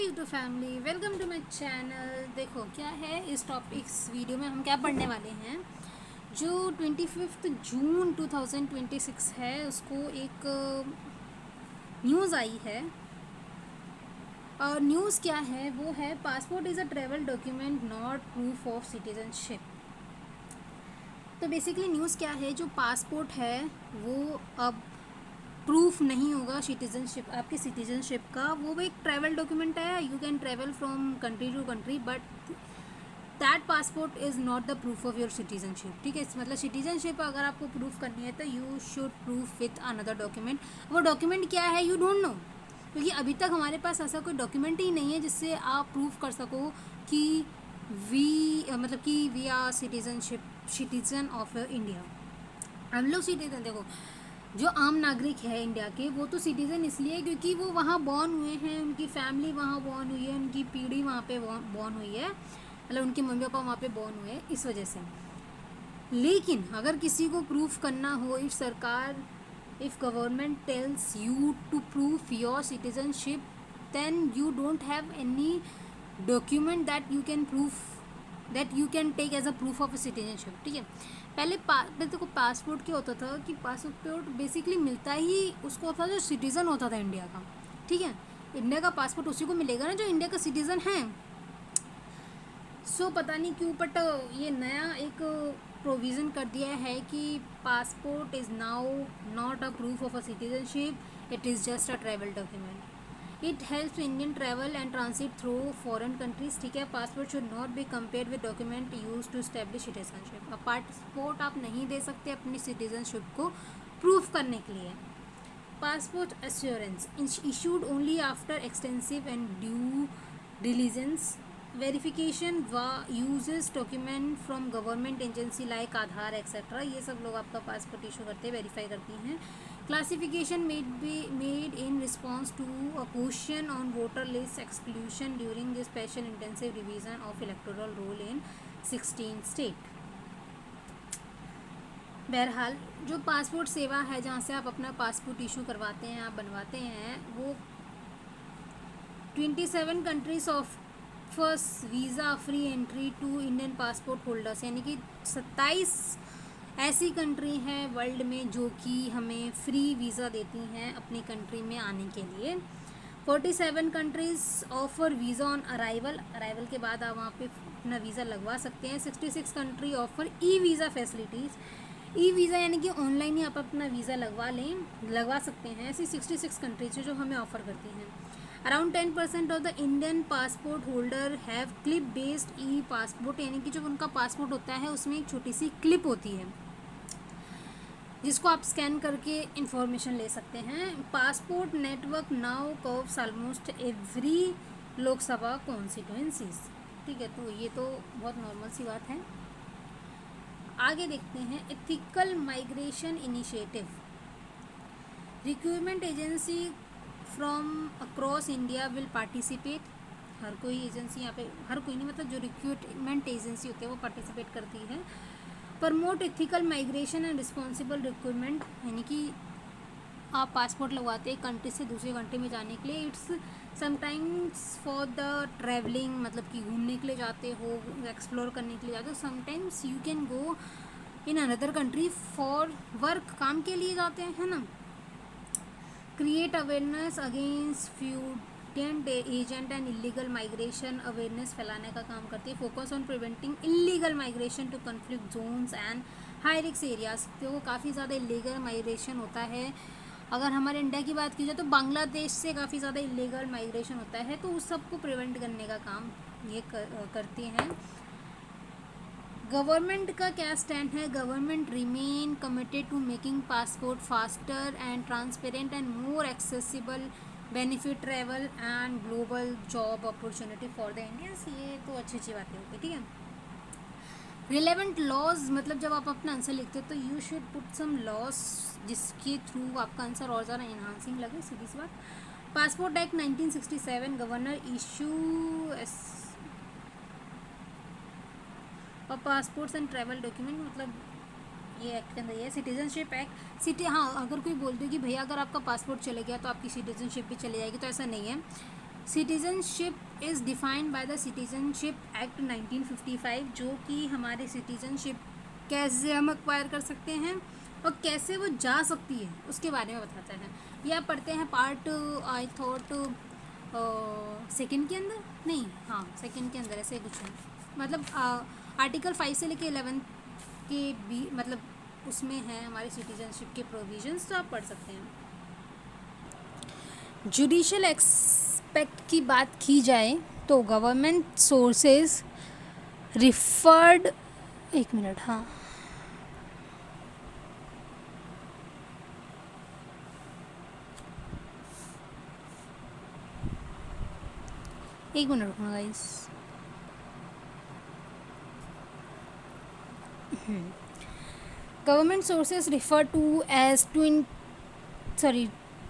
YouTube family, welcome to my channel. देखो क्या है इस वीडियो में हम क्या पढ़ने वाले हैं। जो 25 जून 2026 है उसको एक न्यूज़ आई है। और न्यूज़ क्या है वो है, passport is a travel document not proof of citizenship. तो बेसिकली न्यूज़ क्या है, जो पासपोर्ट है वो अब प्रूफ नहीं होगा सिटीजनशिप, आपकी सिटीजनशिप का। वो एक ट्रैवल डॉक्यूमेंट है, you can travel from country to country, but that passport is not the proof of your citizenship. ठीक है, मतलब सिटीजनशिप अगर आपको प्रूफ करनी है तो you should proof with another document. वो डॉक्यूमेंट क्या है यू डोंट नो, क्योंकि अभी तक हमारे पास ऐसा कोई डॉक्यूमेंट ही नहीं है जिससे आप प्रूफ कर सको कि we are citizen of India. हम लोग सिटीजन, देखो जो आम नागरिक है इंडिया के, वो तो सिटीज़न इसलिए क्योंकि वो वहाँ बॉर्न हुए हैं, उनकी फैमिली वहाँ बॉर्न हुई है, उनकी पीढ़ी वहाँ पे बॉर्न हुई है, मतलब उनके मम्मी पापा वहाँ पे बॉर्न हुए हैं, इस वजह से। लेकिन अगर किसी को प्रूफ करना हो, if government tells you to proof your citizenship, then you don't have any document that you can take as a proof of citizenship. ठीक है, पहले देखो पासपोर्ट क्या होता था कि पासपोर्ट बेसिकली मिलता ही उसको था जो सिटीज़न होता था इंडिया का। ठीक है, इंडिया का पासपोर्ट उसी को मिलेगा ना जो इंडिया का सिटीज़न है। पता नहीं क्यों बट ये नया एक प्रोविज़न कर दिया है कि passport is now not a proof of a citizenship, it is just a travel document. It helps Indian travel and transit through foreign countries. ठीक है, passport should not be compared with document use to establish citizenship. अब passport आप नहीं दे सकते अपनी citizenship को proof करने के लिए। Passport assurance issued only after extensive and due diligence verification uses document from government agency like Aadhaar etcetera. ये सब लोग आपका पासपोर्ट इशू करते हैं, वेरीफाई करती हैं। Classification made in response to a question on voter list exclusion during the special intensive revision of electoral roll in 16 state. बहरहाल जो पासपोर्ट सेवा है जहाँ से आप अपना पासपोर्ट इशू करवाते हैं, आप बनवाते हैं, वो 27 countries of first visa free entry to Indian passport holders, यानी कि 27 ऐसी कंट्री हैं वर्ल्ड में जो कि हमें फ्री वीज़ा देती हैं अपनी कंट्री में आने के लिए। 47 countries offer visa on arrival के बाद आप वहाँ पे अपना वीज़ा लगवा सकते हैं। 66 country offer e visa facilities. E visa यानी कि ऑनलाइन ही आप अपना वीज़ा लगवा सकते हैं। ऐसी 66 कंट्रीज जो हमें ऑफ़र करती हैं। Around 10% of the Indian passport holder have clip based E passport, यानी कि जो उनका पासपोर्ट होता है उसमें एक छोटी सी क्लिप होती है जिसको आप स्कैन करके इंफॉर्मेशन ले सकते हैं। Passport network now covers almost every Lok Sabha constituencies. ठीक है, तो ये तो बहुत नॉर्मल सी बात है। आगे देखते हैं ethical migration initiative. Recruitment agency from across India will participate. हर कोई एजेंसी यहाँ पे, हर कोई नहीं मतलब जो रिक्रूटमेंट एजेंसी होती है वो पार्टिसिपेट करती है। Promote ethical migration and responsible recruitment, यानी कि आप पासपोर्ट लगवाते हैं कंट्री से दूसरे कंट्री में जाने के लिए। It's sometimes for the travelling, मतलब कि घूमने के लिए जाते हो, एक्सप्लोर करने के लिए जाते हो। Sometimes you can go in another country for work, काम के लिए जाते हैं, है ना। Create awareness against fraudulent agent and illegal migration, awareness फैलाने का काम करती है। Focus on preventing illegal migration to conflict zones and high risk areas. तो काफ़ी ज़्यादा इलीगल माइग्रेशन होता है। अगर हमारे इंडिया की बात की जाए तो बांग्लादेश से काफ़ी ज़्यादा इलीगल माइग्रेशन होता है, तो उस सबको प्रिवेंट करने का काम ये करती हैं। गवर्नमेंट का क्या स्टैंड है? Government remain committed to making passport faster and transparent and more accessible, benefit travel and global job opportunity for the Indians. ये तो अच्छी बातें होगी। ठीक है, रिलेवेंट लॉज, मतलब जब आप अपना आंसर लिखते हो तो you should put some laws जिसके थ्रू आपका आंसर और ज़्यादा इन्हांसिंग लगे, सीधी सी बात। पासपोर्ट एक्ट 1967 गवर्नर इशू और पासपोर्ट्स एंड ट्रैवल डॉक्यूमेंट, मतलब ये एक्ट के अंदर ये सिटीजनशिप एक्ट। हाँ, अगर कोई बोलते हो कि भैया अगर आपका पासपोर्ट चले गया तो आपकी सिटीजनशिप भी चली जाएगी, तो ऐसा नहीं है। Citizenship is defined by the citizenship act 1955, जो कि हमारे सिटीजनशिप कैसे हम एक्वायर कर सकते हैं और कैसे वो जा सकती है उसके बारे में बताता है। ये आप पढ़ते हैं पार्ट आई थॉट सेकंड के अंदर, नहीं हाँ सेकंड के अंदर ऐसे कुछ है, मतलब आर्टिकल 5 से लेके 11 के भी मतलब उसमें है हमारे सिटीजनशिप के प्रोविजंस, तो आप पढ़ सकते हैं। जुडिशल एक्सपेक्ट की बात की जाए तो गवर्नमेंट सोर्सेज रिफर्ड, एक मिनट, हाँ एक मिनट रुकना guys. Government sources refer to as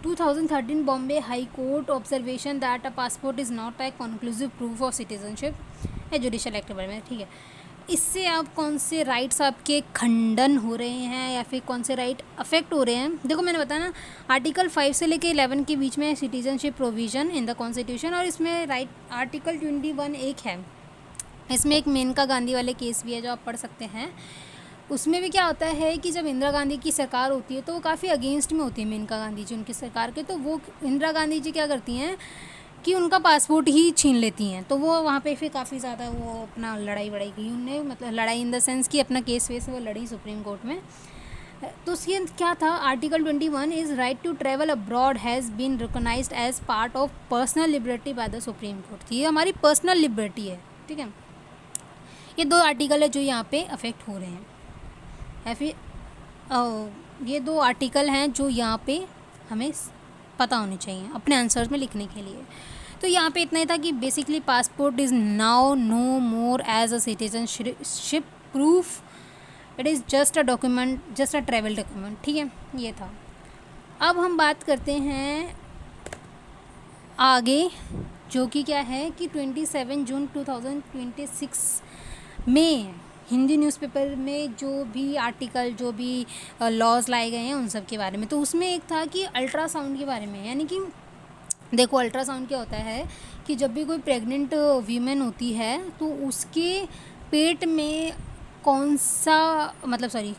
2013 Bombay high court observation that a passport is not a conclusive proof of citizenship है जुडिशल एक्ट के बारे में, ठीक है। इससे आप कौन से राइट्स आपके खंडन हो रहे हैं या फिर कौन से राइट अफेक्ट हो रहे हैं। देखो मैंने बताया ना, आर्टिकल 5 से लेके 11 के बीच में citizenship provision in the constitution, और इसमें राइट आर्टिकल 21 एक है। इसमें एक मेनका गांधी वाले केस भी है जो आप पढ़ सकते हैं। उसमें भी क्या होता है कि जब इंदिरा गांधी की सरकार होती है तो वो काफ़ी अगेंस्ट में होती है मेनका गांधी जी उनकी सरकार के, तो वो इंदिरा गांधी जी क्या करती हैं कि उनका पासपोर्ट ही छीन लेती हैं। तो वो वहाँ पे फिर काफ़ी ज़्यादा वो अपना लड़ाई की उनने, मतलब लड़ाई इन द सेंस कि अपना केस वेस वो लड़ी सुप्रीम कोर्ट में। तो उसके क्या था, article 21 is right to travel abroad has been recognised as part of personal liberty by the supreme court. ये हमारी पर्सनल लिबर्टी है, ठीक है। ये दो आर्टिकल है जो यहाँ पे अफेक्ट हो रहे हैं, या फिर ये दो आर्टिकल हैं जो यहाँ पे हमें पता होने चाहिए अपने आंसर्स में लिखने के लिए। तो यहाँ पे इतना ही था कि basically passport is now no more as a citizenship proof, it is just a document, just a travel document, ठीक है। ये था। अब हम बात करते हैं आगे, जो कि क्या है कि 27 जून 2026 में हिंदी न्यूज़पेपर में जो भी आर्टिकल, जो भी लॉज लाए गए हैं उन सब के बारे में। तो उसमें एक था कि अल्ट्रासाउंड के बारे में, यानी कि देखो अल्ट्रासाउंड क्या होता है कि जब भी कोई प्रेग्नेंट वीमेन होती है तो उसके पेट में कौन सा, मतलब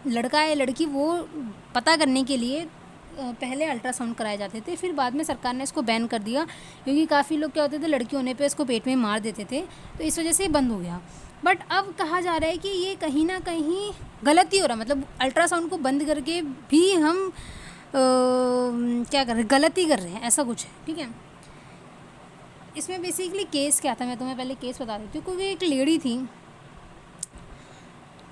लड़का है लड़की, वो पता करने के लिए पहले अल्ट्रासाउंड कराए जाते थे। फिर बाद में सरकार ने इसको बैन कर दिया क्योंकि काफ़ी लोग क्या होते थे लड़की होने पे इसको पेट में मार देते थे, तो इस वजह से बंद हो गया। बट अब कहा जा रहा है कि ये कहीं ना कहीं गलती हो रहा, मतलब अल्ट्रासाउंड को बंद करके भी हम क्या कर रहे हैं, गलती कर रहे हैं, ऐसा कुछ है, ठीक है। इसमें बेसिकली केस क्या था, मैं तुम्हें पहले केस बता देती हूँ। क्योंकि एक लेडी थी,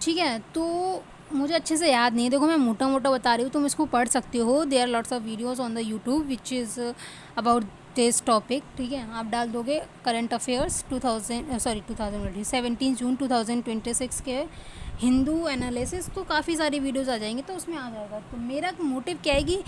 ठीक है, तो मुझे अच्छे से याद नहीं है, देखो मैं मोटा मोटा बता रही हूँ, तुम इसको पढ़ सकते हो। There are lots of videos on the YouTube which is about this topic, ठीक है। आप डाल दोगे करंट अफेयर्स 17 जून 2026 के हिंदू एनालिसिस, तो काफ़ी सारी वीडियोज़ आ जाएंगे, तो उसमें आ जाएगा। तो मेरा मोटिव क्या है कि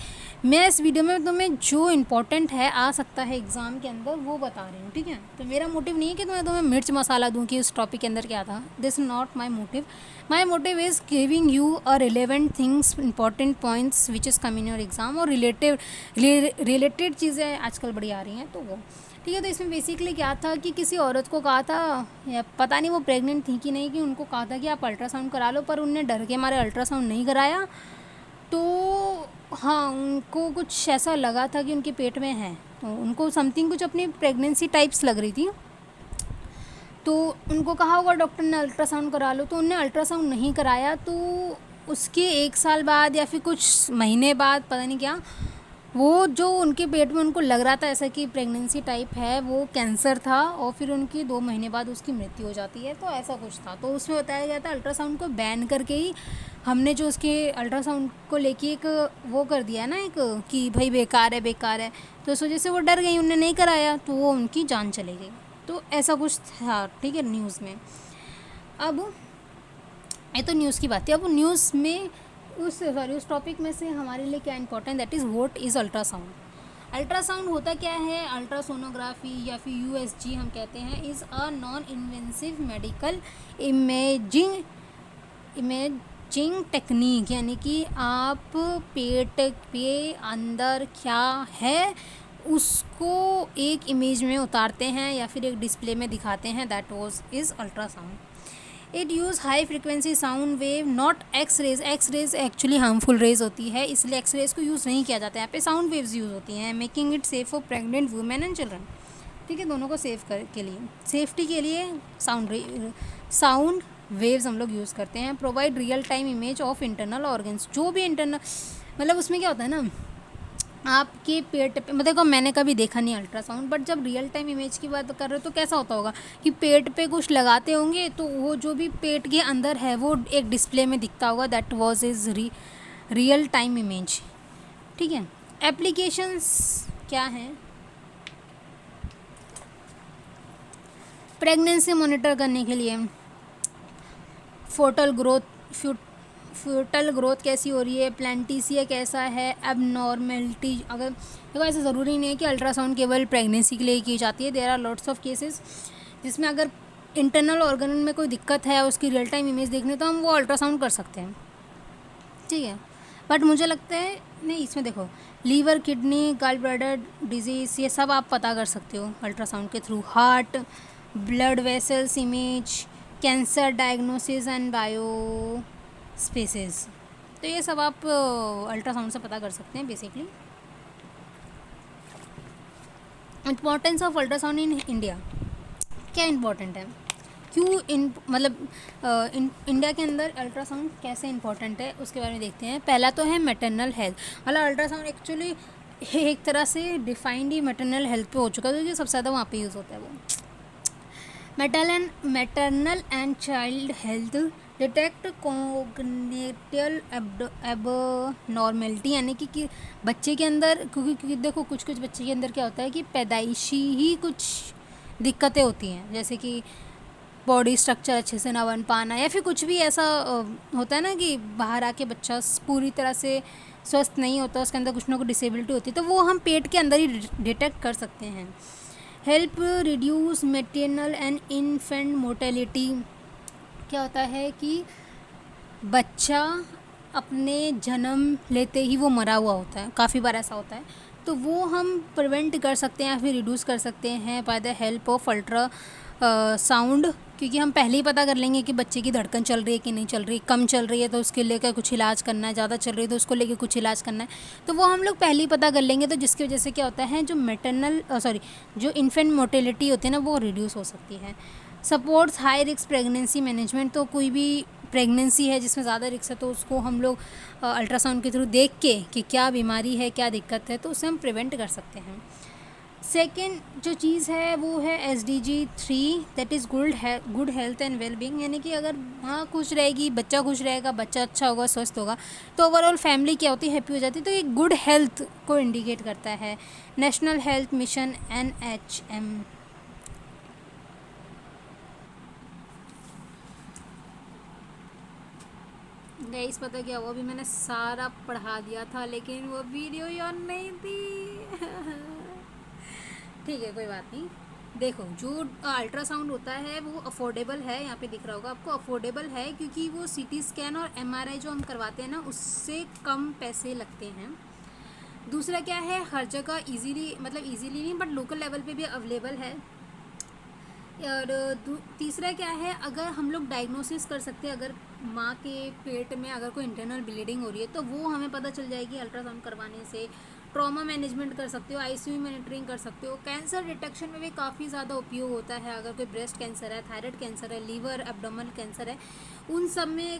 मैं इस वीडियो में तुम्हें जो इम्पोर्टेंट है आ सकता है एग्ज़ाम के अंदर वो बता रही हूँ, ठीक है। तो मेरा मोटिव नहीं है कि तुम्हें मिर्च मसाला दूँ कि उस टॉपिक के अंदर क्या था, this is not my motive. My motive is giving you a relevant things, important points which is coming your exam, और रिलेटेड चीज़ें आजकल बड़ी आ रही हैं, तो वो ठीक है। तो इसमें बेसिकली क्या था कि किसी औरत को कहा था, या पता नहीं वो प्रेग्नेंट थी कि नहीं, कि उनको कहा था कि आप अल्ट्रासाउंड करा लो, पर उनने डर के मारे अल्ट्रासाउंड नहीं कराया। तो हाँ, उनको कुछ ऐसा लगा था कि उनके पेट में है, तो उनको समथिंग कुछ अपनी प्रेगनेंसी टाइप्स लग रही थी, तो उनको कहा होगा डॉक्टर ने अल्ट्रासाउंड करा लो, तो उनने अल्ट्रासाउंड नहीं कराया। तो उसके 1 साल बाद या फिर कुछ महीने बाद, पता नहीं क्या, वो जो उनके पेट में उनको लग रहा था ऐसा कि प्रेगनेंसी टाइप है, वो कैंसर था, और फिर उनकी 2 महीने बाद उसकी मृत्यु हो जाती है। तो ऐसा कुछ था। तो उसमें बताया गया था अल्ट्रासाउंड को बैन करके ही हमने जो उसके अल्ट्रासाउंड को लेके एक वो कर दिया ना, एक कि भाई बेकार है, तो इस वजह से वो डर गई, उनने नहीं कराया, तो वो उनकी जान चली गई। तो ऐसा कुछ था, ठीक है, न्यूज़ में। अब ये तो न्यूज़ की बात है। अब न्यूज़ में उस टॉपिक में से हमारे लिए क्या important, that is what is ultrasound. Ultrasound होता क्या है, अल्ट्रासोनोग्राफी या फिर USG हम कहते हैं, is a non invasive medical imaging technique, यानी कि आप पेट के अंदर क्या है उसको एक इमेज में उतारते हैं या फिर एक डिस्प्ले में दिखाते हैं, that was is ultrasound. It use high frequency sound wave not X rays. X rays actually harmful rays होती है, इसलिए एक्स रेज को यूज़ नहीं किया जाता है। यहाँ पे साउंड वेव्स यूज़ होती हैं, making it safe for pregnant women and children. ठीक है, दोनों को सेफ कर के लिए, सेफ्टी के लिए साउंड वेव्स हम लोग यूज़ करते हैं। Provide real time image of internal organs, जो भी इंटरनल, मतलब उसमें क्या होता है ना, आपके पेट पे, मतलब देखो मैंने कभी देखा नहीं अल्ट्रासाउंड, बट जब रियल टाइम इमेज की बात कर रहे हो तो कैसा होता होगा कि पेट पे कुछ लगाते होंगे तो वो जो भी पेट के अंदर है वो एक डिस्प्ले में दिखता होगा, that was is real time image. ठीक है, एप्लीकेशंस क्या हैं? प्रेगनेंसी मॉनिटर करने के लिए, फोटल ग्रोथ कैसी हो रही है, प्लांटिसिया कैसा है, एबनॉर्मेलिटी। अगर देखो ऐसा ज़रूरी नहीं है कि अल्ट्रासाउंड केवल प्रेगनेंसी के लिए की जाती है, there are lots of cases जिसमें अगर इंटरनल ऑर्गन में कोई दिक्कत है उसकी रियल टाइम इमेज देखने तो हम वो अल्ट्रासाउंड कर सकते हैं। ठीक है, बट मुझे लगता है नहीं, इसमें देखो liver, kidney, gall bladder disease, ये सब आप पता कर सकते हो अल्ट्रासाउंड के through. Heart, blood vessels image, cancer diagnosis and bio spaces, तो ये सब आप अल्ट्रासाउंड से पता कर सकते हैं basically. Importance of ultrasound in India, क्या इम्पोर्टेंट है, क्यों मतलब इंडिया के अंदर अल्ट्रासाउंड कैसे इंपॉर्टेंट है उसके बारे में देखते हैं। पहला तो है मैटरनल हेल्थ, मतलब अल्ट्रासाउंड एक्चुअली एक तरह से डिफाइंड ही मैटरनल हेल्थ पे हो चुका है, क्योंकि सबसे ज़्यादा वहाँ पे यूज़ होता है वो। Maternal and child health, detect cognitive abnormality, यानी कि बच्चे के अंदर, क्योंकि देखो कुछ बच्चे के अंदर क्या होता है कि पैदाइशी ही कुछ दिक्कतें होती हैं, जैसे कि बॉडी स्ट्रक्चर अच्छे से ना बन पाना, या फिर कुछ भी ऐसा होता है ना कि बाहर आके बच्चा पूरी तरह से स्वस्थ नहीं होता, उसके अंदर कुछ ना कुछ डिसेबिलिटी होती है, तो वो हम पेट के अंदर ही डिटेक्ट कर सकते हैं। Help reduce maternal and infant mortality, क्या होता है कि बच्चा अपने जन्म लेते ही वो मरा हुआ होता है, काफ़ी बार ऐसा होता है, तो वो हम प्रिवेंट कर सकते हैं या फिर रिड्यूस कर सकते हैं by the help of ultra sound, क्योंकि हम पहले ही पता कर लेंगे कि बच्चे की धड़कन चल रही है कि नहीं चल रही, कम चल रही है तो उसके लेकर कुछ इलाज करना है, ज़्यादा चल रही है तो उसको लेकर कुछ इलाज करना है, तो वो हम लोग पहले ही पता कर लेंगे, तो जिसकी वजह से क्या होता है जो इन्फेंट मोर्टेलिटी होती है ना वो रिड्यूस हो सकती है। Supports high risk pregnancy management, तो कोई भी प्रेगनेंसी है जिसमें ज़्यादा रिस्क है तो उसको हम लोग अल्ट्रासाउंड के थ्रू देख के कि क्या बीमारी है, क्या दिक्कत है, तो उसे हम प्रिवेंट कर सकते हैं। सेकेंड जो चीज़ है वो है SDG 3, that is good health and wellbeing, यानी कि अगर माँ खुश रहेगी, बच्चा खुश रहेगा, बच्चा अच्छा होगा, स्वस्थ होगा, तो ओवरऑल फैमिली क्या होती है, हैप्पी हो जाती है, तो ये गुड हेल्थ को इंडिकेट करता है। National health mission NHM, guys पता क्या हुआ, अभी मैंने सारा पढ़ा दिया था लेकिन वो वीडियो याद नहीं थी ठीक है, कोई बात नहीं। देखो जो अल्ट्रासाउंड होता है वो अफोर्डेबल है, यहाँ पे दिख रहा होगा आपको, अफोर्डेबल है क्योंकि वो CT स्कैन और MRI जो हम करवाते हैं ना उससे कम पैसे लगते हैं। दूसरा क्या है, हर जगह इजीली नहीं बट लोकल लेवल पे भी अवेलेबल है। और तीसरा क्या है, अगर हम लोग डायग्नोसिस कर सकते हैं, अगर माँ के पेट में अगर कोई इंटरनल ब्लीडिंग हो रही है तो वो हमें पता चल जाएगी अल्ट्रासाउंड करवाने से। ट्रॉमा मैनेजमेंट कर सकते हो, ICU मॉनिटरिंग कर सकते हो। कैंसर डिटेक्शन में भी काफ़ी ज़्यादा उपयोग होता है, अगर कोई ब्रेस्ट कैंसर है, थायराइड कैंसर है, लीवर एब्डोमेनल कैंसर है, उन सब में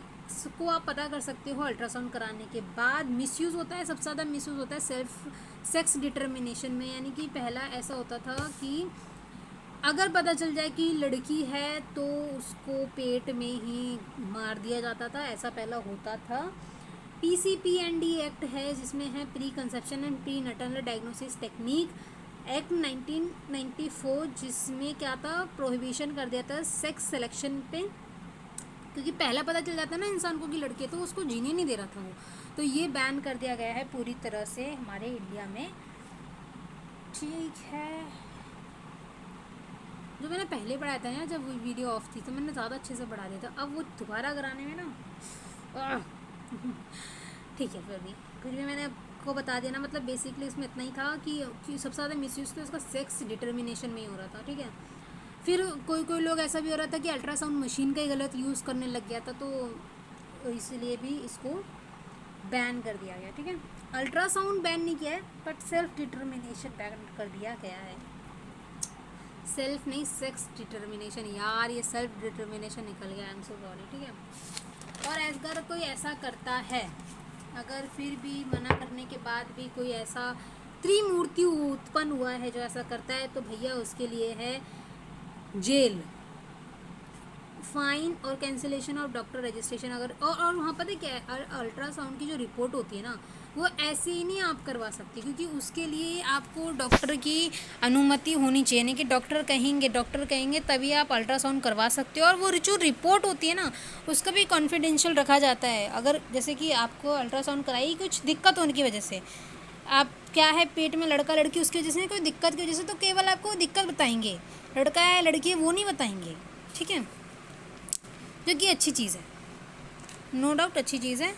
को आप पता कर सकते हो अल्ट्रासाउंड कराने के बाद। मिसयूज़ होता है, सबसे ज़्यादा मिसयूज़ होता है सेक्स डिटर्मिनेशन में, यानी कि पहला ऐसा होता था कि अगर पता चल जाए कि लड़की है तो उसको पेट में ही मार दिया जाता था, ऐसा पहला होता था। PCPND एक्ट है जिसमें है pre conception and pre natal diagnosis technique act 1994, जिसमें क्या था, प्रोहिबिशन कर दिया था सेक्स सिलेक्शन पे, क्योंकि पहला पता चल जाता है ना इंसान को कि लड़के, तो उसको जीने नहीं दे रहा था वो, तो ये बैन कर दिया गया है पूरी तरह से हमारे इंडिया में। ठीक है, जो मैंने पहले पढ़ाया था ना जब वीडियो ऑफ थी तो मैंने ज़्यादा अच्छे से पढ़ा दिया था, अब वो दोबारा कराने में ना ठीक है, फिर भी मैंने को बता देना, मतलब बेसिकली इसमें इतना ही था कि सबसे ज़्यादा मिसयूज़ तो इसका सेक्स डिटर्मिनेशन में ही हो रहा था, ठीक है। फिर कोई कोई लोग ऐसा भी हो रहा था कि अल्ट्रासाउंड मशीन का ही गलत यूज़ करने लग गया था, तो इसलिए भी इसको बैन कर दिया गया, ठीक है। अल्ट्रासाउंड बैन नहीं किया है, बट सेल्फ डिटर्मिनेशन बैन कर दिया गया है। सेल्फ नहीं, सेक्स डिटर्मिनेशन, यार ये सेल्फ डिटर्मिनेशन निकल गया, आई एम सो सॉरी, ठीक है। और अगर कोई ऐसा करता है, अगर फिर भी मना करने के बाद भी कोई ऐसा त्रिमूर्ति उत्पन्न हुआ है जो ऐसा करता है, तो भैया उसके लिए है जेल, फाइन और कैंसिलेशन ऑफ डॉक्टर रजिस्ट्रेशन। अगर और वहाँ पता है क्या है, अल्ट्रासाउंड की जो रिपोर्ट होती है ना, वो ऐसे ही नहीं आप करवा सकते, क्योंकि उसके लिए आपको डॉक्टर की अनुमति होनी चाहिए। नहीं कि डॉक्टर कहेंगे तभी आप अल्ट्रासाउंड करवा सकते हो। और वो जो रिपोर्ट होती है ना, उसका भी कॉन्फिडेंशियल रखा जाता है। अगर जैसे कि आपको अल्ट्रासाउंड कराई कुछ दिक्कत होने की वजह से, आप क्या है पेट में लड़का लड़की उसकी वजह से, कोई दिक्कत की वजह से, तो केवल आपको दिक्कत बताएंगे, लड़का है लड़की है वो नहीं बताएंगे, ठीक है, जो कि अच्छी चीज़ है, नो डाउट अच्छी चीज़ है।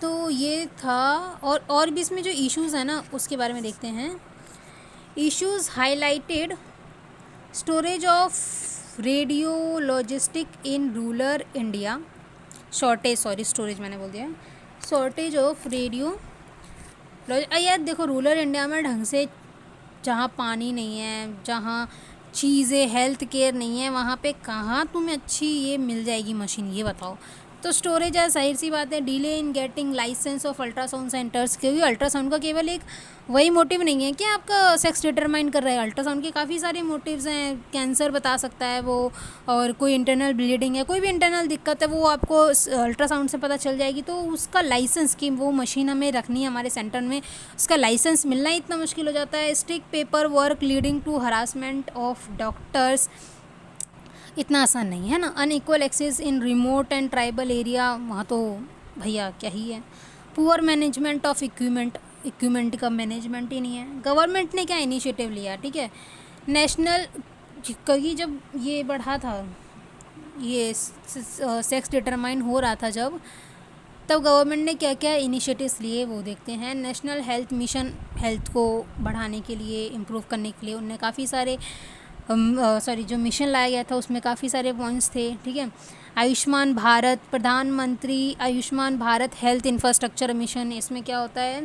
तो ये था। और भी इसमें जो इश्यूज़ हैं ना, उसके बारे में देखते हैं। Issues highlighted, storage of radio logistic in rural India, storage मैंने बोल दिया, शॉर्टेज ऑफ रेडियो। यार देखो, रूरल इंडिया में ढंग से जहाँ पानी नहीं है, जहाँ चीज़ें हेल्थ केयर नहीं है, वहाँ पे कहाँ तुम्हें अच्छी ये मिल जाएगी मशीन, ये बताओ। तो स्टोरेज है, जाहिर सी बात है। Delay in getting licence of ultrasound centres, क्योंकि अल्ट्रासाउंड का केवल एक वही मोटिव नहीं है कि आपका सेक्स डिटरमाइन कर रहा है। अल्ट्रासाउंड के काफ़ी सारे मोटिव्स हैं, कैंसर बता सकता है वो, और कोई इंटरनल ब्लीडिंग है, कोई भी इंटरनल दिक्कत है, वो आपको अल्ट्रासाउंड से पता चल जाएगी। तो उसका लाइसेंस कि वो मशीन हमें रखनी है हमारे सेंटर में, उसका लाइसेंस मिलना ही इतना मुश्किल हो जाता है। Strict paper work leading to harassment of doctors, इतना आसान नहीं है ना। Unequal access in remote and tribal area, वहाँ तो भैया क्या ही है। पुअर मैनेजमेंट ऑफ इक्विपमेंट का मैनेजमेंट ही नहीं है। गवर्नमेंट ने क्या इनिशिएटिव लिया, ठीक है, नेशनल, क्योंकि जब ये बढ़ा था, ये सेक्स डिटरमाइन हो रहा था जब, तब गवर्नमेंट ने क्या क्या इनिशिएटिव्स लिए वो देखते हैं। नेशनल हेल्थ मिशन, हेल्थ को बढ़ाने के लिए, इम्प्रूव करने के लिए उनने काफ़ी सारे जो मिशन लाया गया था उसमें काफ़ी सारे पॉइंट्स थे, ठीक है। आयुष्मान भारत, प्रधानमंत्री Ayushman Bharat health infrastructure mission, इसमें क्या होता है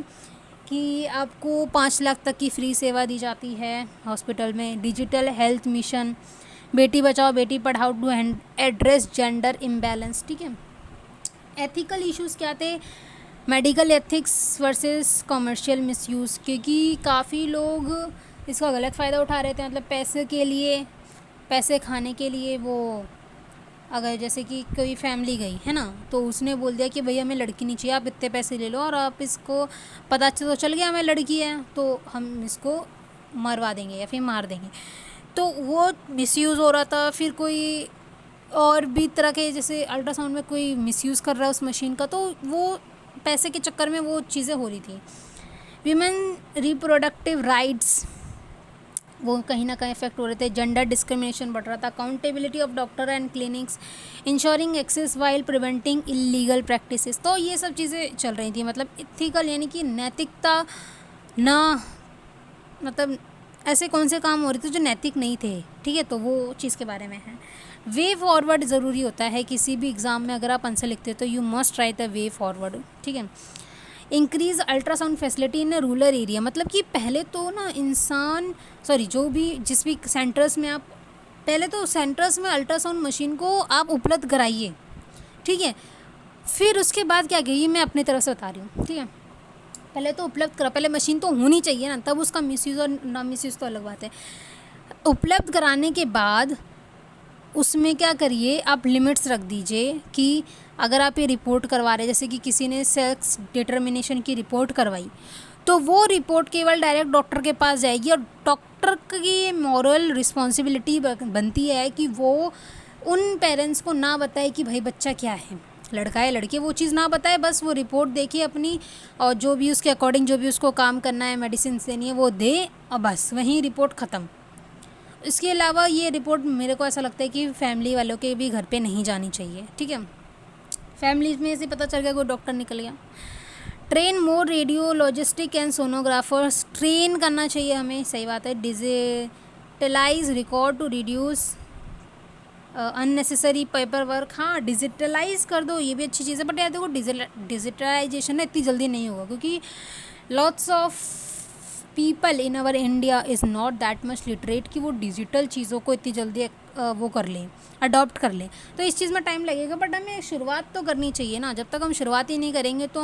कि आपको 5 लाख तक की फ्री सेवा दी जाती है हॉस्पिटल में। Digital health mission, Beti Bachao Beti Padhao to address gender imbalance, ठीक है। एथिकल इश्यूज़ क्या थे, medical ethics versus commercial misuse, क्योंकि काफ़ी लोग इसका गलत फ़ायदा उठा रहे थे। मतलब पैसे के लिए, पैसे खाने के लिए, वो अगर जैसे कि कोई फैमिली गई है ना, तो उसने बोल दिया कि भैया हमें लड़की नहीं चाहिए, आप इतने पैसे ले लो, और आप इसको पता तो चल गया हमें लड़की है, तो हम इसको मरवा देंगे या फिर मार देंगे। तो वो मिसयूज़ हो रहा था। फिर कोई और भी तरह के, जैसे अल्ट्रासाउंड में कोई मिसयूज़ कर रहा है उस मशीन का, तो वो पैसे के चक्कर में वो चीज़ें हो रही थी। वीमेन रिप्रोडक्टिव राइट्स, वो कहीं ना कहीं इफेक्ट हो रहे थे। जेंडर डिस्क्रिमिनेशन बढ़ रहा था। Accountability of doctor and clinics, ensuring access while preventing illegal practices, तो ये सब चीज़ें चल रही थी। मतलब इथिकल यानी कि नैतिकता ना, मतलब ऐसे कौन से काम हो रहे थे जो नैतिक नहीं थे, ठीक है, तो वो चीज़ के बारे में है। वे फॉरवर्ड ज़रूरी होता है किसी भी एग्ज़ाम में, अगर आप आंसर लिखते हो तो you must write the way forward, ठीक है। Increase ultrasound facility in rural area, मतलब कि पहले तो ना जो भी जिस भी सेंटर्स में आप, पहले तो सेंटर्स में अल्ट्रासाउंड मशीन को आप उपलब्ध कराइए, ठीक है। फिर उसके बाद क्या कहिए, मैं अपनी तरफ से बता रही हूँ, ठीक है। पहले तो उपलब्ध करा, पहले मशीन तो होनी चाहिए ना, तब उसका मिसयूज़ और ना मिसयूज़ तो अलग बात है। उपलब्ध कराने के बाद उसमें क्या करिए, आप लिमिट्स रख दीजिए कि अगर आप ये रिपोर्ट करवा रहे हैं, जैसे कि किसी ने सेक्स डिटर्मिनेशन की रिपोर्ट करवाई, तो वो रिपोर्ट केवल डायरेक्ट डॉक्टर के पास जाएगी, और डॉक्टर की मॉरल रिस्पॉन्सिबिलिटी बनती है कि वो उन पेरेंट्स को ना बताए कि भाई बच्चा क्या है, लड़का है लड़की, वो चीज़ ना बताए, बस वो रिपोर्ट देखिए अपनी, और जो भी उसके अकॉर्डिंग जो भी उसको काम करना है, मेडिसिन देनी है वो दे, और बस वहीं रिपोर्ट ख़त्म। इसके अलावा ये रिपोर्ट मेरे को ऐसा लगता है कि फैमिली वालों के भी घर पे नहीं जानी चाहिए, ठीक है। फैमिली में से पता चल गया कोई डॉक्टर निकल गया। Train more radiologistic and sonographers, train करना चाहिए हमें, सही बात है। Digitalise record to reduce unnecessary paper work, हाँ डिजिटलाइज कर दो, ये भी अच्छी चीज़ है। बट यार देखो डिजिटलाइजेशन ना इतनी जल्दी नहीं होगा, क्योंकि lots of people in our India is not that much literate कि वो डिजिटल चीज़ों को इतनी जल्दी वो कर लें, अडॉप्ट कर लें। तो इस चीज़ में टाइम लगेगा, बट हमें शुरुआत तो करनी चाहिए ना। जब तक हम शुरुआत ही नहीं करेंगे तो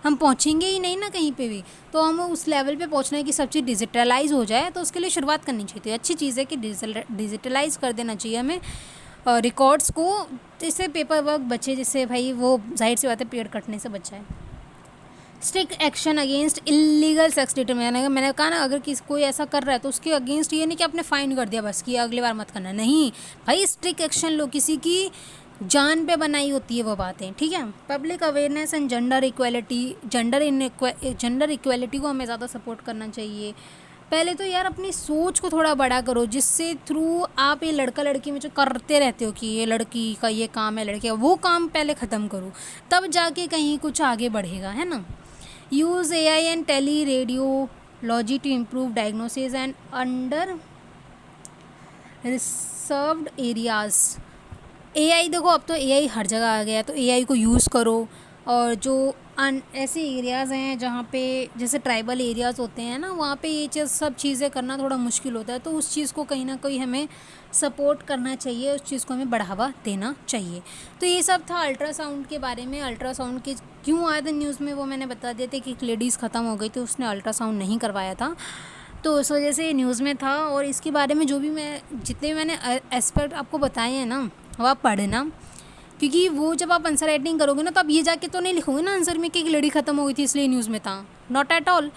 हम पहुँचेंगे ही नहीं ना कहीं पे भी। तो हम उस लेवल पे पहुँचना है कि सब चीज़ डिजिटलाइज हो जाए, तो उसके लिए शुरुआत करनी चाहिए। तो अच्छी चीज़ है कि डिजिटलाइज कर देना चाहिए हमें रिकॉर्ड्स को, जिससे पेपर वर्क बचे, जिससे भाई वो जाहिर सी बात है पेड़ कटने से बचा है। Strict action against illegal sex determination, मैंने कहा ना अगर कोई ऐसा कर रहा है तो उसके अगेंस्ट ये नहीं कि आपने फ़ाइन कर दिया बस कि अगली बार मत करना, नहीं भाई स्ट्रिक्ट एक्शन लो, किसी की जान पे बनाई होती है वो बातें, ठीक है। Public awareness and gender equality को हमें ज़्यादा सपोर्ट करना चाहिए। पहले तो यार अपनी सोच को थोड़ा बड़ा करो, जिससे थ्रू आप ये लड़का लड़की में जो करते रहते हो कि ये लड़की का ये काम है, लड़के का वो काम पहले ख़त्म करो, तब जाके कहीं कुछ आगे बढ़ेगा, है ना। Use AI and tele radiology to improve diagnosis and under reserved areas. AI देखो अब तो AI हर जगह आ गया है, तो AI को यूज़ करो। और जो ऐसे एरियाज़ हैं जहाँ पे जैसे ट्राइबल एरियाज़ होते हैं ना, वहाँ पे ये सब चीज़ें करना थोड़ा मुश्किल होता है, तो उस चीज़ को कहीं ना कहीं हमें सपोर्ट करना चाहिए, उस चीज़ को हमें बढ़ावा देना चाहिए। तो ये सब था अल्ट्रासाउंड के बारे में। अल्ट्रासाउंड के क्यों आए थे न्यूज़ में वो मैंने बता दिया था कि एक लेडीज़ ख़त्म हो गई थी, उसने अल्ट्रासाउंड नहीं करवाया था, तो उस वजह से न्यूज़ में था। और इसके बारे में जो भी जितने मैंने एस्पेक्ट आपको बताए हैं ना, वो आप पढ़ना, क्योंकि वो जब आप आंसर राइटिंग करोगे ना तो आप ये जाके तो नहीं लिखोगे ना आंसर में कि एक लड़ी ख़त्म हो गई थी इसलिए न्यूज़ में था, नॉट एट ऑल।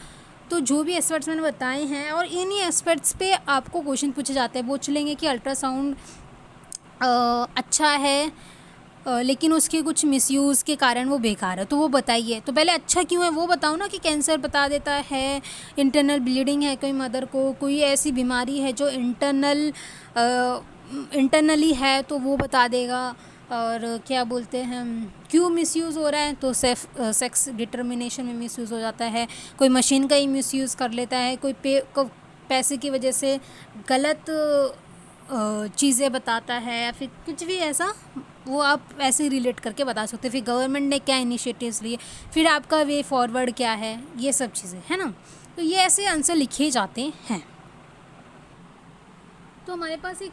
तो जो भी एस्पेक्ट्स मैंने बताए हैं और इन्हीं एस्पेक्ट्स पे आपको क्वेश्चन पूछे जाते हैं, वो चलेंगे कि अल्ट्रासाउंड अच्छा है लेकिन उसके कुछ मिसयूज़ के कारण वो बेकार है, तो वो बताइए। तो पहले अच्छा क्यों है वो बताओ ना, कि कैंसर बता देता है, इंटरनल ब्लीडिंग है कोई मदर को, कोई ऐसी बीमारी है जो इंटरनली है तो वो बता देगा। और क्या बोलते हैं, क्यों मिसयूज़ हो रहा है, तो सेक्स डिटर्मिनेशन में मिसयूज़ हो जाता है, कोई मशीन का ही मिसयूज़ कर लेता है, कोई पैसे की वजह से गलत चीज़ें बताता है, या फिर कुछ भी ऐसा, वो आप ऐसे रिलेट करके बता सकते हो। फिर गवर्नमेंट ने क्या इनिशिएटिव्स लिए, फिर आपका वे फॉरवर्ड क्या है, ये सब चीज़ें है ना। तो ये ऐसे आंसर लिखे जाते हैं। तो हमारे पास एक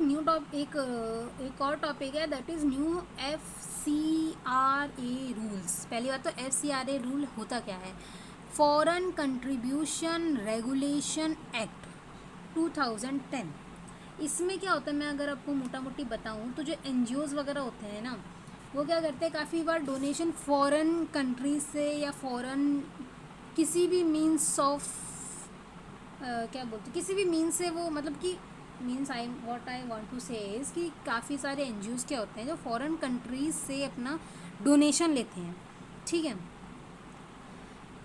एक और टॉपिक है, that is new FCRA rules. पहली बात तो FCRA रूल होता क्या है, फॉरेन कंट्रीब्यूशन रेगुलेशन एक्ट 2010। इसमें क्या होता है, मैं अगर आपको मोटा मोटी बताऊं तो जो NGOs वगैरह होते हैं ना, वो क्या करते हैं, काफ़ी बार डोनेशन फॉरेन कंट्री से या फॉरेन किसी भी मीन्स ऑफ क्या बोलते, किसी भी मीन्स से वो, मतलब कि मीन्स आई वांट टू से इज़ कि काफ़ी सारे NGOs क्या होते हैं जो फॉरेन कंट्रीज से अपना डोनेशन लेते हैं, ठीक है।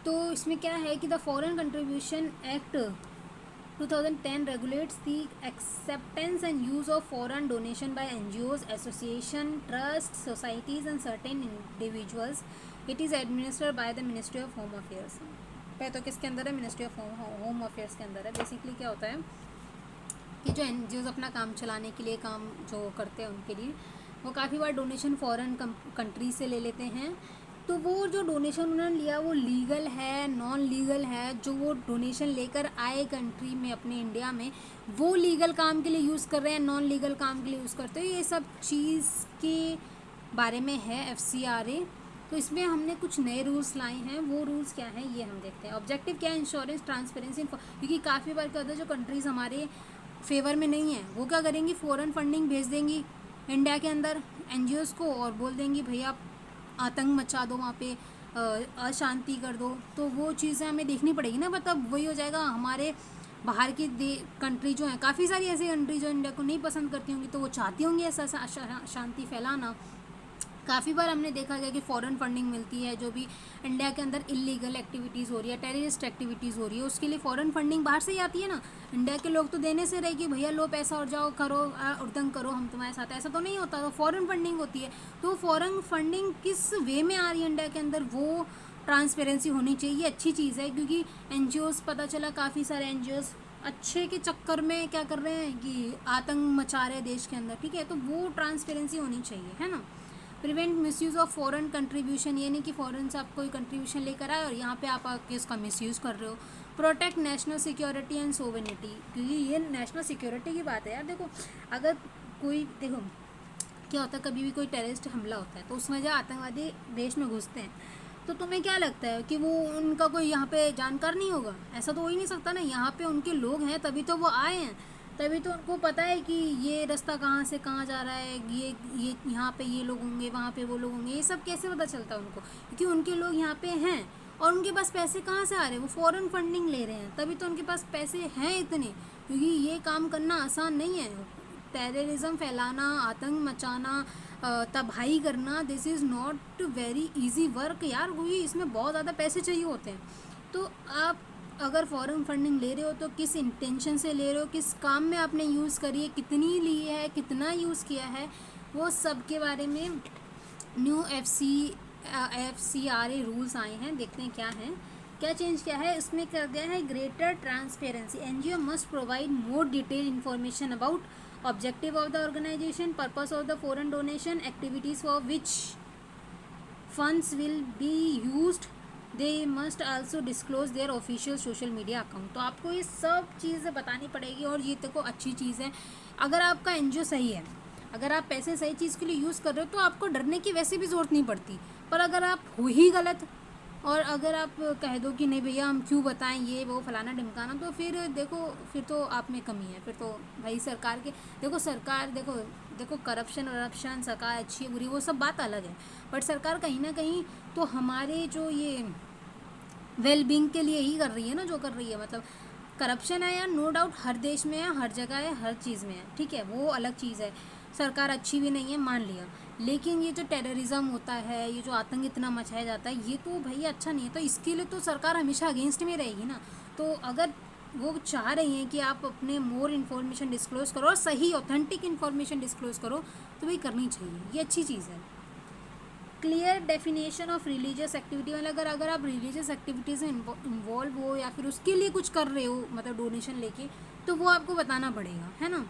तो इसमें क्या है कि the foreign contribution act 2010 regulates the acceptance and use of foreign donation by NGOs, association, trusts, societies and certain individuals. It is administered by the Ministry of Home Affairs. तो किसके अंदर है, मिनिस्ट्री ऑफ होम अफेयर्स के अंदर है। Basically क्या होता है कि जो NGOs अपना काम चलाने के लिए काम जो करते हैं उनके लिए वो काफ़ी बार डोनेशन फॉरेन कंट्री से ले लेते हैं। तो वो जो डोनेशन उन्होंने लिया वो लीगल है, नॉन लीगल है, जो वो डोनेशन लेकर आए कंट्री में अपने इंडिया में, वो लीगल काम के लिए यूज़ कर रहे हैं, नॉन लीगल काम के लिए यूज़ करते हैं, ये सब चीज़ के बारे में है FCRA। तो इसमें हमने कुछ नए रूल्स लाए हैं, वो रूल्स क्या हैं ये हम देखते हैं। ऑब्जेक्टिव क्या है, इंश्योरेंस ट्रांसपेरेंसी, क्योंकि काफ़ी बार क्या होता है जो कंट्रीज़ हमारे फेवर में नहीं है वो क्या करेंगी, फ़ॉरेन फंडिंग भेज देंगी इंडिया के अंदर NGOs को और बोल देंगी भैया आप आतंक मचा दो, वहाँ पे अशांति कर दो। तो वो चीज़ें हमें देखनी पड़ेगी ना, मतलब वही हो जाएगा हमारे बाहर की कंट्री जो हैं, काफ़ी सारी ऐसी कंट्री जो इंडिया को नहीं पसंद करती होंगी, तो वो चाहती होंगी ऐसा शांति फैलाना, काफ़ी बार हमने देखा गया कि फ़ॉरेन फंडिंग मिलती है, जो भी इंडिया के अंदर इलीगल एक्टिविटीज़ हो रही है, टेररिस्ट एक्टिविटीज़ हो रही है, उसके लिए फ़ॉरेन फंडिंग बाहर से ही आती है ना। इंडिया के लोग तो देने से रहे कि भैया लो पैसा और जाओ करो उर्दंग करो, हम तुम्हारे साथ, ऐसा तो नहीं होता। तो फ़ॉरेन फंडिंग होती है। तो फ़ॉरेन फंडिंग किस वे में आ रही है इंडिया के अंदर, वो ट्रांसपेरेंसी होनी चाहिए। अच्छी चीज़ है, क्योंकि एनजीओज़, पता चला काफ़ी सारे एनजीओज़ अच्छे के चक्कर में क्या कर रहे हैं कि आतंक मचा रहे हैं देश के अंदर, ठीक है। तो वो ट्रांसपेरेंसी होनी चाहिए, है ना। Prevent misuse of foreign contribution, ये नहीं कि फ़ॉरेन से आप कोई कंट्रीब्यूशन लेकर आए और यहाँ पे आप आके उसका मिसयूज़ कर रहे हो। Protect national security and sovereignty, क्योंकि ये नेशनल सिक्योरिटी की बात है यार। देखो अगर कोई, देखो क्या होता है, कभी भी कोई टेररिस्ट हमला होता है तो उसमें जो आतंकवादी देश में घुसते हैं, तो तुम्हें क्या लगता है कि वो उनका कोई यहाँ पे जानकार नहीं होगा? ऐसा तो हो ही नहीं सकता ना। यहाँ पे उनके लोग हैं तभी तो वो आए हैं, तभी तो उनको पता है कि ये रास्ता कहाँ से कहाँ जा रहा है, ये यहाँ पे ये लोग होंगे, वहाँ पे वो लोग होंगे। ये सब कैसे पता चलता है उनको? क्योंकि उनके लोग यहाँ पे हैं और उनके पास पैसे कहाँ से आ रहे हैं? वो फ़ॉरेन फंडिंग ले रहे हैं, तभी तो उनके पास पैसे हैं इतने। क्योंकि ये काम करना आसान नहीं है, टेररिज्म फैलाना, आतंक मचाना, तबाही करना, this is not very easy work यार। कोई इसमें बहुत ज़्यादा पैसे चाहिए होते हैं। तो आप अगर फॉरेन फंडिंग ले रहे हो तो किस इंटेंशन से ले रहे हो, किस काम में आपने यूज़ करी है, कितनी ली है, कितना यूज़ किया है, वो सब के बारे में न्यू FCRA रूल्स आए हैं। देखते हैं क्या है, क्या चेंज किया है। इसमें कर दिया है greater transparency, NGO must provide more detail information about objective of the organization, purpose of the foreign donation, activities for which funds will be used, they must also disclose their official social media account। तो आपको ये सब चीज़ें बतानी पड़ेगी और ये देखो अच्छी चीज़ है। अगर आपका एनजीओ सही है, अगर आप पैसे सही चीज़ के लिए यूज़ कर रहे हो तो आपको डरने की वैसे भी ज़रूरत नहीं पड़ती। पर अगर आप हो ही गलत और अगर आप कह दो कि नहीं भैया हम क्यों बताएं ये वो फलाना ढिमकाना, तो फिर देखो फिर तो आप में कमी है। फिर तो भाई सरकार के, देखो सरकार, देखो करप्शन वरप्शन, सरकार अच्छी है बुरी वो सब बात अलग है, बट सरकार कहीं ना कहीं तो हमारे जो ये वेलबींग के लिए ही कर रही है ना, जो कर रही है। मतलब करप्शन है यार, नो डाउट हर देश में है, हर जगह है, हर चीज़ में है, ठीक है, वो अलग चीज़ है। सरकार अच्छी भी नहीं है, मान लिया, लेकिन ये जो टेररिज्म होता है, ये जो आतंक इतना मचाया जाता है, ये तो भाई अच्छा नहीं है। तो इसके लिए तो सरकार हमेशा अगेंस्ट में रहेगी ना। तो अगर वो चाह रही हैं कि आप अपने मोर इन्फॉर्मेशन डिस्क्लोज़ करो और सही ऑथेंटिक इन्फॉर्मेशन डिस्क्लोज़ करो, तो भाई करनी चाहिए, ये अच्छी चीज़ है। Clear definition of religious activity, मतलब अगर आप रिलीजियस एक्टिविटीज़ में इन्वॉल्व हो या फिर उसके लिए कुछ कर रहे हो, मतलब डोनेशन लेके, तो वो आपको बताना पड़ेगा, है ना।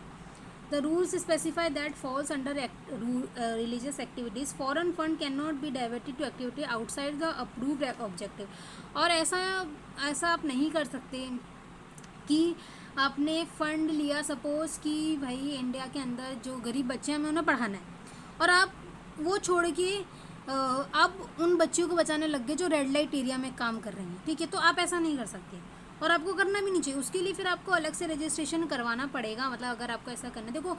The rules specify that falls under religious activities. Foreign fund cannot be diverted to activity outside the approved objective। और ऐसा आप नहीं कर सकते कि आपने फंड लिया, सपोज़ कि भाई इंडिया के अंदर जो गरीब बच्चे हैं हमें उन्हें पढ़ाना है, और आप वो छोड़ के अब उन बच्चियों को बचाने लग गए जो रेड लाइट एरिया में काम कर रहे हैं, ठीक है। तो आप ऐसा नहीं कर सकते और आपको करना भी नहीं चाहिए। उसके लिए फिर आपको अलग से रजिस्ट्रेशन करवाना पड़ेगा। मतलब अगर आपको ऐसा करना है, देखो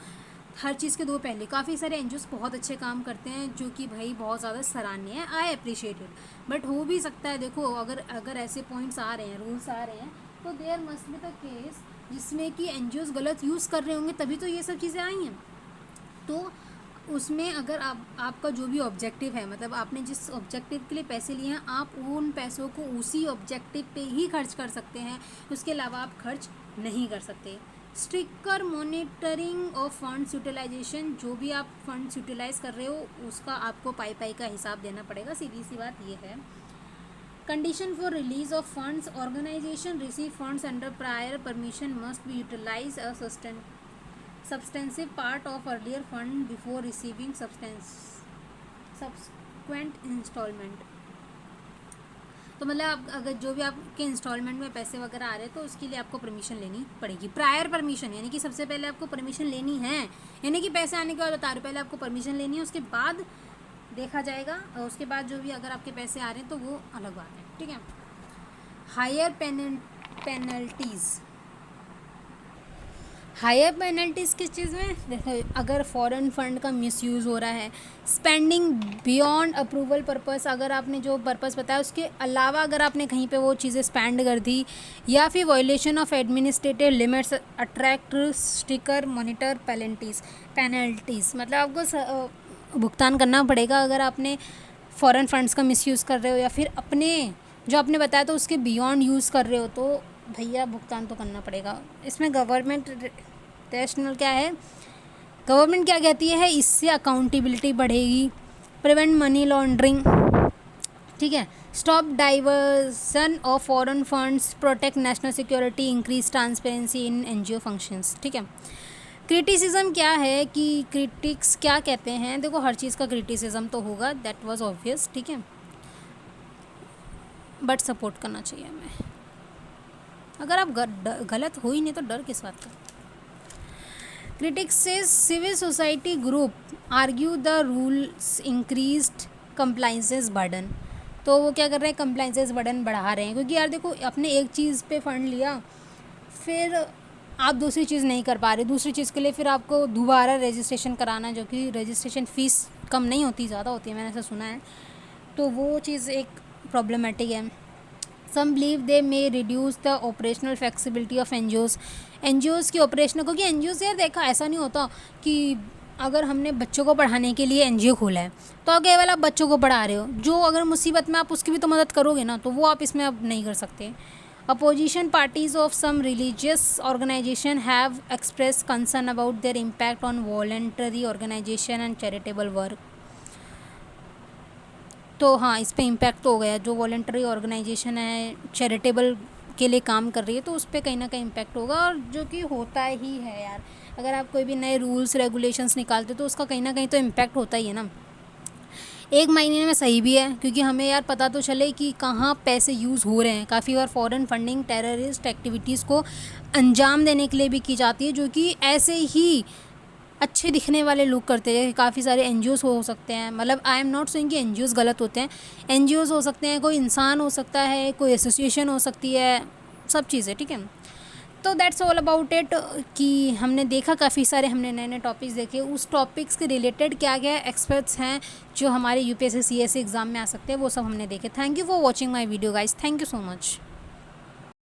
हर चीज़ के दो पहले, काफ़ी सारे एनजीओस बहुत अच्छे काम करते हैं जो कि भाई बहुत ज़्यादा सराहनीय है, आई अप्रिशिएट इट। बट हो भी सकता है, देखो अगर ऐसे पॉइंट्स आ रहे हैं, रूल्स आ रहे हैं, तो there must be the case जिसमें कि एनजीओस गलत यूज़ कर रहे होंगे, तभी तो ये सब चीज़ें आई हैं। तो उसमें अगर आपका जो भी ऑब्जेक्टिव है, मतलब आपने जिस ऑब्जेक्टिव के लिए पैसे लिए हैं, आप उन पैसों को उसी ऑब्जेक्टिव पे ही खर्च कर सकते हैं, उसके अलावा आप खर्च नहीं कर सकते। Stricter monitoring of funds utilisation, जो भी आप फंड्स यूटिलाइज कर रहे हो उसका आपको पाई का हिसाब देना पड़ेगा, सीधी सी बात ये है। Condition for release of funds, organisation receive funds under prior permission must be utilise a substantive part of earlier fund before receiving subsequent installment। तो मतलब आप अगर जो भी आपके इंस्टॉलमेंट में पैसे वगैरह आ रहे हैं तो उसके लिए आपको परमिशन लेनी पड़ेगी, प्रायर परमिशन, यानी कि सबसे पहले आपको परमिशन लेनी है, यानी कि पैसे आने के बाद बता रहे हो, पहले आपको परमिशन लेनी है, उसके बाद देखा जाएगा, और उसके बाद जो भी अगर आपके पैसे आ रहे हैं तो वो अलग बात है, ठीक है। हायर पेनल्टीज़, हायर पेनल्टीज़ किस चीज़ में, देखो अगर फॉरेन फंड का मिसयूज़ हो रहा है, स्पेंडिंग बियॉन्ड अप्रूवल पर्पस, अगर आपने जो पर्पस बताया उसके अलावा अगर आपने कहीं पे वो चीज़ें स्पेंड कर दी, या फिर violation of administrative limits attract sticker monitor penalties, मतलब आपको भुगतान करना पड़ेगा अगर आपने फॉरेन फंड्स का मिसयूज़ कर रहे हो या फिर अपने जो आपने बताया तो उसके बियॉन्ड यूज़ कर रहे हो, तो भैया भुगतान तो करना पड़ेगा। इसमें गवर्नमेंट नेशनल क्या है, गवर्नमेंट क्या कहती है, इससे अकाउंटेबिलिटी बढ़ेगी, प्रिवेंट मनी लॉन्ड्रिंग, ठीक है, stop diversion of foreign funds, protect national security, increase transparency in NGO functions, ठीक है। क्रिटिसिज्म क्या है कि क्रिटिक्स क्या कहते हैं, देखो हर चीज़ का क्रिटिसिज्म तो होगा, दैट वाज ऑब्वियस, ठीक है, बट सपोर्ट करना चाहिए हमें। अगर आप गलत हो ही नहीं तो डर किस बात का। क्रिटिक्स से civil society group argue the rules increased compliances burden, तो वो क्या कर रहे हैं, कंप्लाइंसेस बर्डन बढ़ा रहे हैं, क्योंकि यार देखो आपने एक चीज़ पे फंड लिया, फिर आप दूसरी चीज़ नहीं कर पा रहे, दूसरी चीज़ के लिए फिर आपको दोबारा रजिस्ट्रेशन कराना, जो कि रजिस्ट्रेशन फ़ीस कम नहीं होती, ज़्यादा होती है, मैंने ऐसा सुना है, तो वो चीज़ एक प्रॉब्लमेटिक है। Some believe they may reduce the operational flexibility of NGOs की ऑपरेशन, क्योंकि एनजीओज़ यार देखा ऐसा नहीं होता कि अगर हमने बच्चों को पढ़ाने के लिए एनजीओ खोला है तो केवल आप बच्चों को पढ़ा रहे हो, जो अगर मुसीबत में आप उसकी भी तो मदद करोगे ना, तो वो आप इसमें अब नहीं कर सकते। Opposition parties of some religious organisation have express concern about their impact on voluntary organisation and charitable work, तो हाँ इस पर इम्पैक्ट तो हो गया, जो वॉलेंटरी ऑर्गेनाइजेशन है चैरिटेबल के लिए काम कर रही है तो उस पर कहीं ना कहीं इम्पैक्ट होगा, और जो कि होता ही है यार, अगर आप कोई भी नए रूल्स रेगुलेशंस निकालते तो उसका कहीं ना कहीं तो इम्पैक्ट होता ही है ना। एक महीने में सही भी है, क्योंकि हमें यार पता तो चले कि कहाँ पैसे यूज़ हो रहे हैं। काफ़ी बार फॉरेन फंडिंग टेररिस्ट एक्टिविटीज़ को अंजाम देने के लिए भी की जाती है, जो कि ऐसे ही अच्छे दिखने वाले लोग करते हैं। काफ़ी सारे एनजीओज़ हो सकते हैं, मतलब आई एम नॉट सेइंग कि एनजीओज़ गलत होते हैं, एनजीओज़ हो सकते हैं, कोई इंसान हो सकता है, कोई एसोसिएशन हो सकती है, सब चीज़ें, ठीक है। तो दैट्स ऑल अबाउट इट, कि हमने देखा काफ़ी सारे, हमने नए नए टॉपिक्स देखे, उस टॉपिक्स के रिलेटेड क्या क्या एक्सपर्ट्स हैं जो हमारे यूपीएससी सीएससी एग्ज़ाम में आ सकते हैं, वो सब हमने देखे। Thank you for watching my video guys, thank you so much.